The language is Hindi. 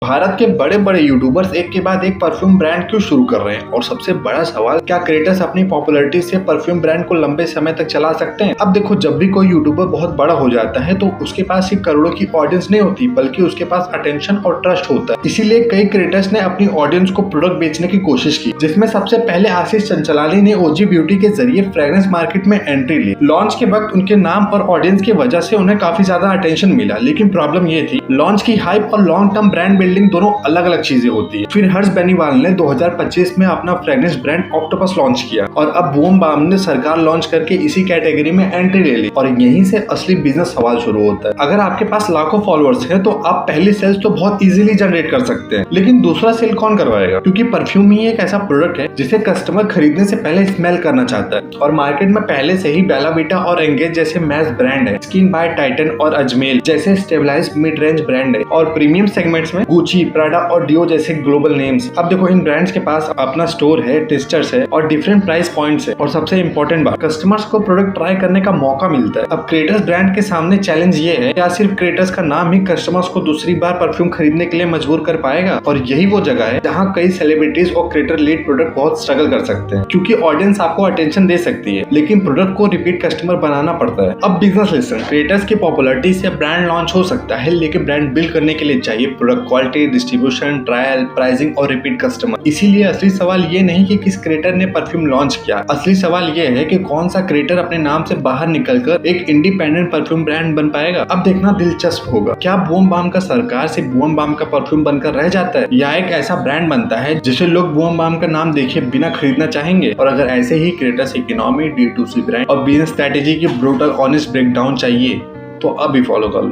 भारत के बड़े बड़े यूट्यूबर्स एक के बाद एक परफ्यूम ब्रांड क्यों शुरू कर रहे हैं और सबसे बड़ा सवाल, क्या क्रिएटर्स अपनी पॉपुलैरिटी से परफ्यूम ब्रांड को लंबे समय तक चला सकते हैं? अब देखो, जब भी कोई यूट्यूबर बहुत बड़ा हो जाता है तो उसके पास सिर्फ करोड़ों की ऑडियंस नहीं होती, बल्कि उसके पास अटेंशन और ट्रस्ट होता है। इसीलिए कई क्रिएटर्स ने अपनी ऑडियंस को प्रोडक्ट बेचने की कोशिश की, जिसमें सबसे पहले आशीष चंचलानी ने ओजी ब्यूटी के जरिए फ्रेग्रेंस मार्केट में एंट्री ली। लॉन्च के वक्त उनके नाम और ऑडियंस की वजह से उन्हें काफी ज्यादा अटेंशन मिला, लेकिन प्रॉब्लम ये थी, लॉन्च की हाइप और लॉन्ग टर्म ब्रांड बिल्डिंग दोनों अलग अलग चीजें होती है। फिर हर्ष बेनीवाल ने 2025 में अपना फ्रेग्रेंस ब्रांड ऑक्टोपस लॉन्च किया और अब बूम बाम ने सरकार लॉन्च करके इसी कैटेगरी में एंट्री ले ली और यहीं से असली बिजनेस सवाल शुरू होता है। अगर आपके पास लाखों फॉलोअर्स हैं तो आप पहली सेल्स तो बहुत इजीली जनरेट कर सकते हैं, लेकिन दूसरा सेल कौन करवाएगा? क्योंकि परफ्यूम ही एक ऐसा प्रोडक्ट है जिसे कस्टमर खरीदने से पहले स्मेल करना चाहता है और मार्केट में पहले से ही बेला विटा और एंगेज जैसे मैस ब्रांड है, स्किन बाय टाइटन और अजमेल जैसे स्टेबलाइज्ड मिड रेंज ब्रांड है और प्रीमियम सेगमेंट्स में गुची, प्राडा और डियो जैसे ग्लोबल नेम्स। अब देखो, इन ब्रांड्स के पास अपना स्टोर है, टेस्टर्स है और डिफरेंट प्राइस पॉइंट्स है और सबसे इंपॉर्टेंट बात, कस्टमर्स को प्रोडक्ट ट्राई करने का मौका मिलता है। अब क्रिएटर्स ब्रांड के सामने चैलेंज ये है, क्या सिर्फ क्रिएटर्स का नाम ही कस्टमर्स को दूसरी बार परफ्यूम खरीदने के लिए मजबूर कर पाएगा? और यही वो जगह है जहाँ कई सेलिब्रिटीज और क्रिएटर लीड प्रोडक्ट बहुत स्ट्रगल कर सकते हैं, क्योंकि ऑडियंस आपको अटेंशन दे सकती है, लेकिन प्रोडक्ट को रिपीट कस्टमर बनाना पड़ता है। अब बिजनेस लेसन, क्रिएटर्स की पॉपुलैरिटी से ब्रांड लॉन्च हो सकता है, लेकिन ब्रांड बिल्ड करने के लिए चाहिए product quality, distribution, trial, pricing और रिपीट कस्टमर। इसीलिए असली सवाल ये नहीं कि किस क्रिएटर ने परफ्यूम लॉन्च किया, असली सवाल ये है कि कौन सा क्रिएटर अपने नाम से बाहर निकलकर एक इंडिपेंडेंट परफ्यूम ब्रांड बन पाएगा। अब देखना दिलचस्प होगा, क्या बूम बाम का सरकार से बूम बाम का परफ्यूम बनकर रह जाता है या एक ऐसा ब्रांड बनता है जिसे लोग बूम बाम का नाम देखे बिना खरीदना चाहेंगे? और अगर ऐसे ही क्रिएटर्स इकोनॉमी, D2C ब्रांड और बिजनेस स्ट्रेटेजी की ब्रूटल ऑनेस्ट ब्रेकडाउन चाहिए तो अभी फॉलो कर लो।